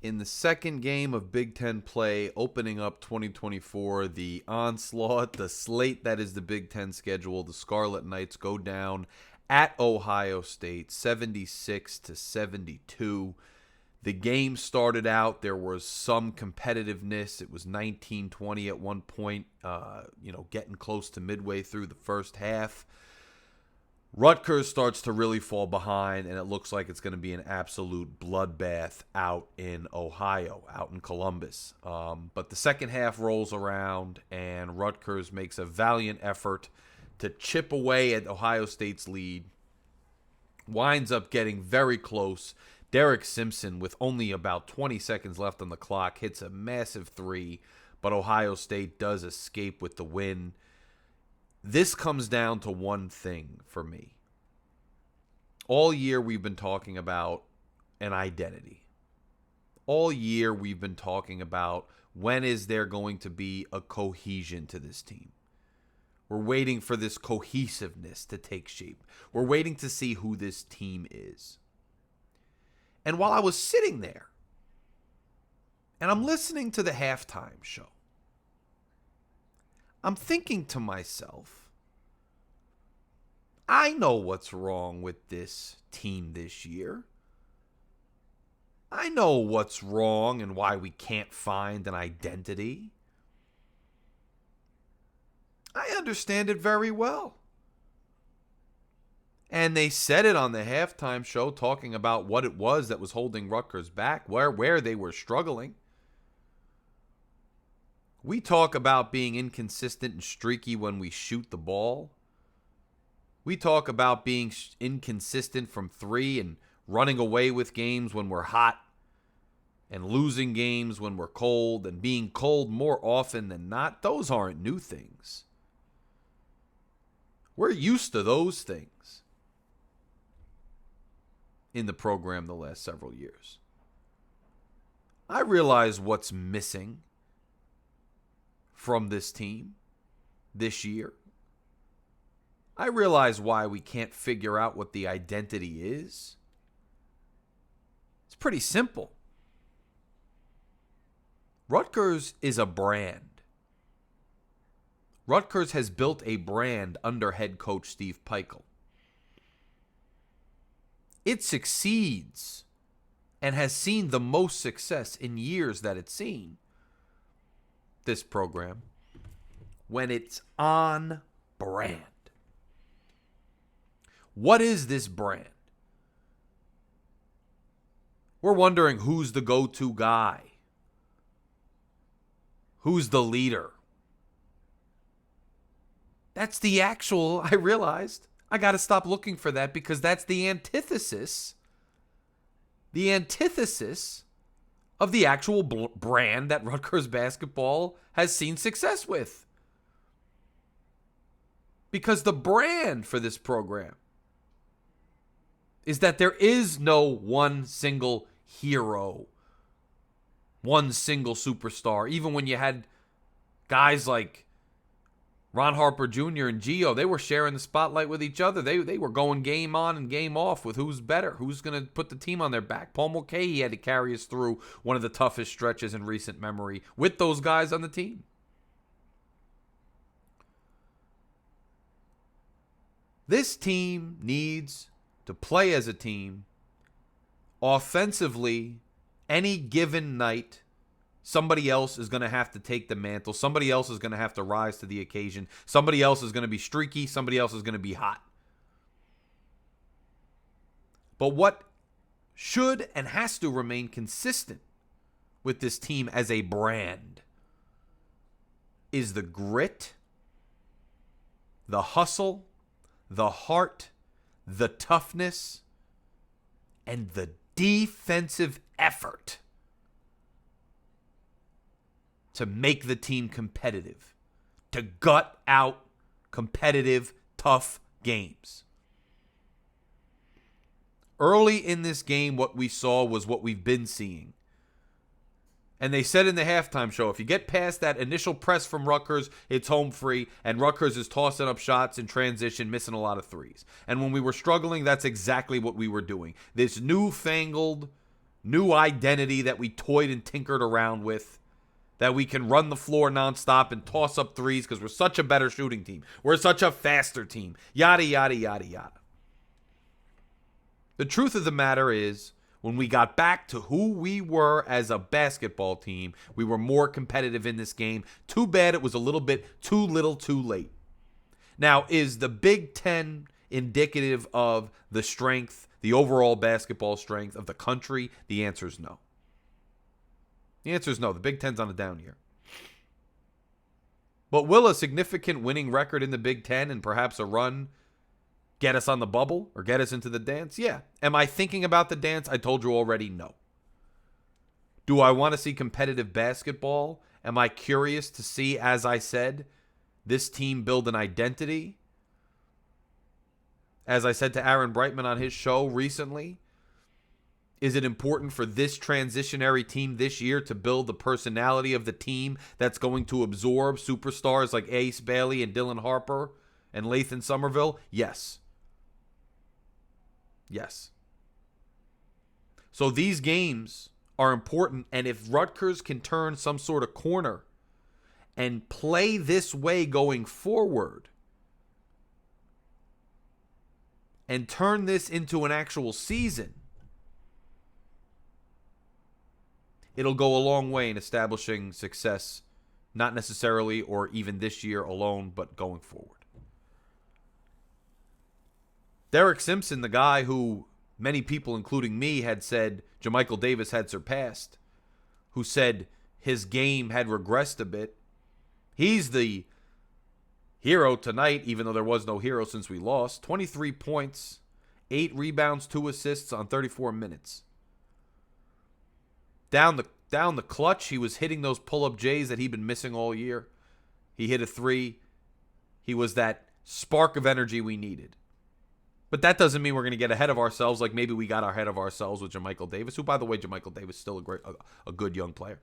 in the second game of Big Ten play, opening up 2024, the onslaught, the slate that is the Big Ten schedule, the Scarlet Knights go down at Ohio State, 76-72. The game started out, there was some competitiveness. It was 19-20 at one point, getting close to midway through the first half. Rutgers starts to really fall behind, and it looks like it's going to be an absolute bloodbath out in Ohio, out in Columbus. But the second half rolls around, and Rutgers makes a valiant effort to chip away at Ohio State's lead. Winds up getting very close. Derek Simpson, with only about 20 seconds left on the clock, hits a massive three, but Ohio State does escape with the win. This comes down to one thing for me. All year we've been talking about an identity. All year we've been talking about when is there going to be a cohesion to this team. We're waiting for this cohesiveness to take shape. We're waiting to see who this team is. And while I was sitting there and I'm listening to the halftime show, I'm thinking to myself, I know what's wrong with this team this year. I know what's wrong and why we can't find an identity. I understand it very well. And they said it on the halftime show, talking about what it was that was holding Rutgers back, where they were struggling. We talk about being inconsistent and streaky when we shoot the ball. We talk about being inconsistent from three and running away with games when we're hot and losing games when we're cold and being cold more often than not. Those aren't new things. We're used to those things in the program the last several years. I realize what's missing from this team this year. I realize why we can't figure out what the identity is. It's pretty simple. Rutgers is a brand. Rutgers has built a brand under head coach Steve Peichel. It succeeds and has seen the most success in years that it's seen, this program, when it's on brand. What is this brand? We're wondering who's the go-to guy. Who's the leader? That's the actual, I realized, I got to stop looking for that because that's the antithesis of the actual brand that Rutgers Basketball has seen success with. Because the brand for this program is that there is no one single hero, one single superstar. Even when you had guys like Ron Harper Jr. and Gio, they were sharing the spotlight with each other. They were going game on and game off with who's better, who's going to put the team on their back. Paul Mulcahy had to carry us through one of the toughest stretches in recent memory with those guys on the team. This team needs to play as a team. Offensively, any given night, somebody else is going to have to take the mantle. Somebody else is going to have to rise to the occasion. Somebody else is going to be streaky. Somebody else is going to be hot. But what should and has to remain consistent with this team as a brand is the grit, the hustle, the heart, the toughness, and the defensive effort to make the team competitive, to gut out competitive, tough games. Early in this game, what we saw was what we've been seeing. And they said in the halftime show, if you get past that initial press from Rutgers, it's home free, and Rutgers is tossing up shots in transition, missing a lot of threes. And when we were struggling, that's exactly what we were doing. This newfangled new identity that we toyed and tinkered around with, that we can run the floor nonstop and toss up threes because we're such a better shooting team. We're such a faster team. Yada, yada, yada, yada. The truth of the matter is, when we got back to who we were as a basketball team, we were more competitive in this game. Too bad it was a little bit too little too late. Now, is the Big Ten indicative of the strength, the overall basketball strength of the country? The answer is no. The answer is no. The Big Ten's on a down year. But will a significant winning record in the Big Ten and perhaps a run get us on the bubble or get us into the dance? Yeah. Am I thinking about the dance? I told you already, no. Do I want to see competitive basketball? Am I curious to see, as I said, this team build an identity? As I said to Aaron Brightman on his show recently, is it important for this transitionary team this year to build the personality of the team that's going to absorb superstars like Ace Bailey and Dylan Harper and Lathan Somerville? Yes. Yes. So these games are important, and if Rutgers can turn some sort of corner and play this way going forward and turn this into an actual season, it'll go a long way in establishing success, not necessarily or even this year alone, but going forward. Derek Simpson, the guy who many people, including me, had said JaMychal Davis had surpassed, who said his game had regressed a bit, he's the hero tonight, even though there was no hero since we lost. 23 points, 8 rebounds, 2 assists on 34 minutes. Down the clutch, he was hitting those pull-up J's that he'd been missing all year. He hit a 3. He was that spark of energy we needed. But that doesn't mean we're going to get ahead of ourselves like maybe we got ahead of ourselves with JaMychal Davis, who, by the way, JaMychal Davis is still a good young player.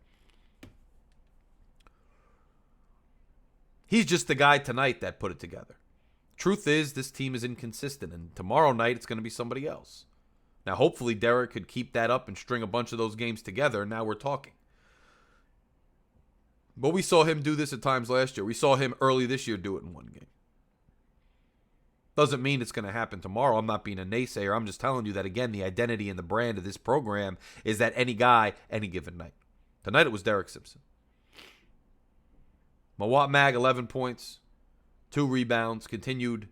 He's just the guy tonight that put it together. Truth is, this team is inconsistent, and tomorrow night it's going to be somebody else. Now, hopefully, Derek could keep that up and string a bunch of those games together, and now we're talking. But we saw him do this at times last year. We saw him early this year do it in one game. Doesn't mean it's going to happen tomorrow. I'm not being a naysayer. I'm just telling you that, again, the identity and the brand of this program is that any guy, any given night. Tonight it was Derek Simpson. Mawot Mag, 11 points, 2 rebounds, continued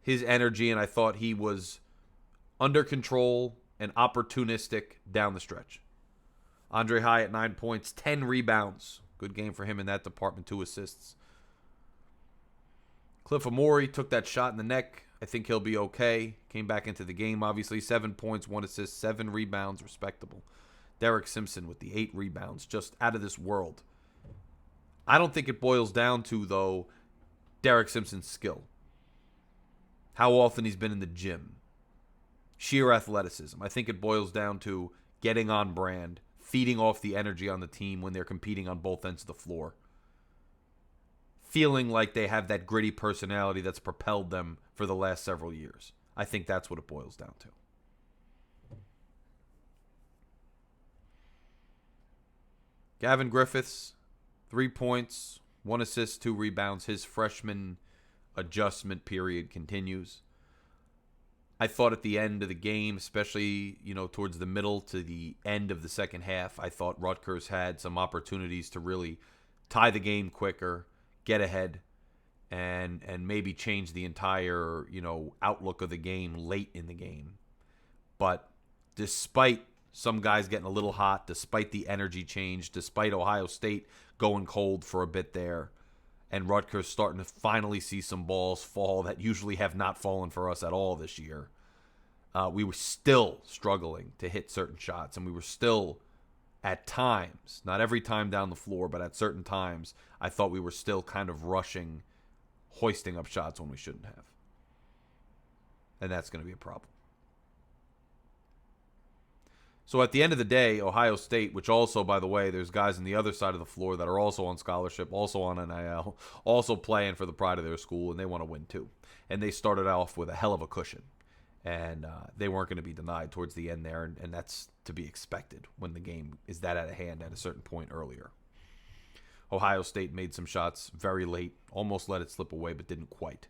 his energy, and I thought he was under control and opportunistic down the stretch. Andre Hyatt, 9 points, 10 rebounds. Good game for him in that department, 2 assists. Cliff Amori took that shot in the neck. I think he'll be okay. Came back into the game, obviously. 7 points, 1 assist, 7 rebounds, respectable. Derek Simpson with the 8 rebounds, just out of this world. I don't think it boils down to, though, Derek Simpson's skill. How often he's been in the gym. Sheer athleticism. I think it boils down to getting on brand, feeding off the energy on the team when they're competing on both ends of the floor. Feeling like they have that gritty personality that's propelled them for the last several years. I think that's what it boils down to. Gavin Griffiths, 3 points, 1 assist, 2 rebounds. His freshman adjustment period continues. I thought at the end of the game, especially, towards the middle to the end of the second half, I thought Rutgers had some opportunities to really tie the game quicker, get ahead, and maybe change the entire, outlook of the game late in the game. But despite some guys getting a little hot, despite the energy change, despite Ohio State going cold for a bit there, and Rutgers starting to finally see some balls fall that usually have not fallen for us at all this year, we were still struggling to hit certain shots, and we were still, at times, not every time down the floor, but at certain times, I thought we were still kind of rushing, hoisting up shots when we shouldn't have. And that's going to be a problem. So at the end of the day, Ohio State, which also, by the way, there's guys on the other side of the floor that are also on scholarship, also on NIL, also playing for the pride of their school, and they want to win too. And they started off with a hell of a cushion. And they weren't going to be denied towards the end there, and that's to be expected when the game is that out of hand at a certain point earlier. Ohio State made some shots very late, almost let it slip away, but didn't quite.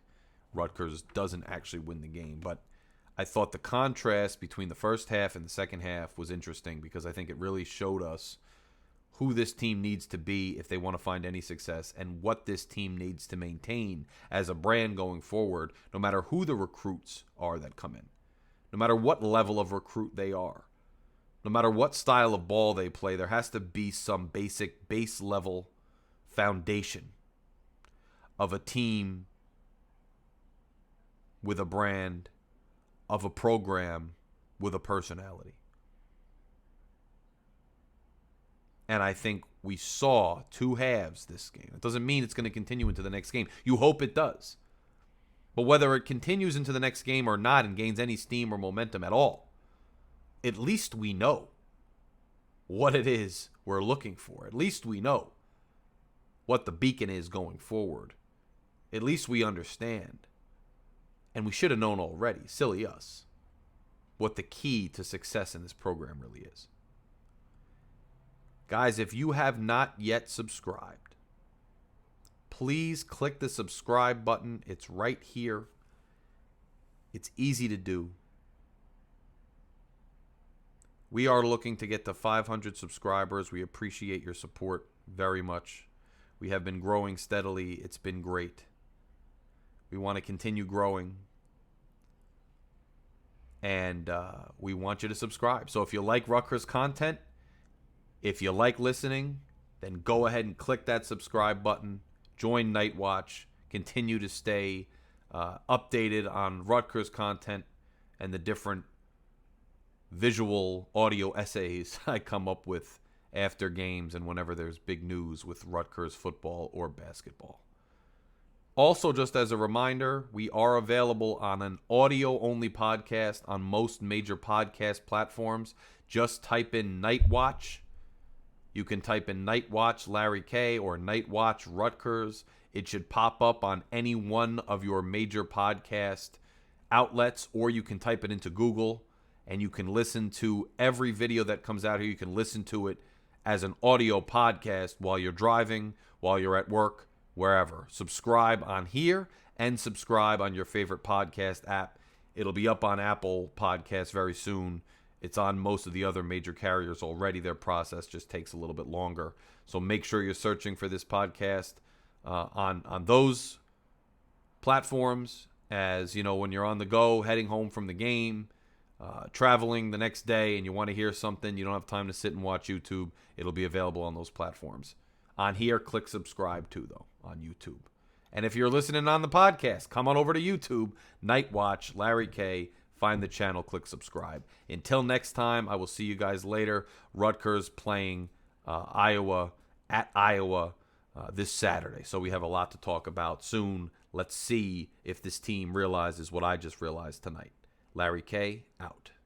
Rutgers doesn't actually win the game, but I thought the contrast between the first half and the second half was interesting because I think it really showed us who this team needs to be if they want to find any success and what this team needs to maintain as a brand going forward, no matter who the recruits are that come in, no matter what level of recruit they are, no matter what style of ball they play. There has to be some basic base level foundation of a team with a brand, of a program with a personality. And I think we saw two halves this game. It doesn't mean it's going to continue into the next game. You hope it does. But whether it continues into the next game or not and gains any steam or momentum at all, at least we know what it is we're looking for. At least we know what the beacon is going forward. At least we understand. And we should have known already, silly us, what the key to success in this program really is. Guys, if you have not yet subscribed, please click the subscribe button. It's right here. It's easy to do. We are looking to get to 500 subscribers. We appreciate your support very much. We have been growing steadily. It's been great. We want to continue growing. And we want you to subscribe. So if you like Rutgers content, if you like listening, then go ahead and click that subscribe button. Join Night Watch. Continue to stay updated on Rutgers content and the different visual audio essays I come up with after games and whenever there's big news with Rutgers football or basketball. Also, just as a reminder, we are available on an audio-only podcast on most major podcast platforms. Just type in Night Watch. You can type in Night Watch Larry K or Night Watch Rutgers. It should pop up on any one of your major podcast outlets, or you can type it into Google, and you can listen to every video that comes out here. You can listen to it as an audio podcast while you're driving, while you're at work, wherever. Subscribe on here and subscribe on your favorite podcast app. It'll be up on Apple Podcasts very soon. It's on most of the other major carriers already. Their process just takes a little bit longer. So make sure you're searching for this podcast on those platforms. As you know, when you're on the go, heading home from the game, traveling the next day, and you want to hear something, you don't have time to sit and watch YouTube, it'll be available on those platforms. On here, click subscribe too, though, on YouTube. And if you're listening on the podcast, come on over to YouTube, Night Watch, Larry K. Find the channel, click subscribe. Until next time, I will see you guys later. Rutgers playing Iowa at Iowa this Saturday. So we have a lot to talk about soon. Let's see if this team realizes what I just realized tonight. Larry K. out.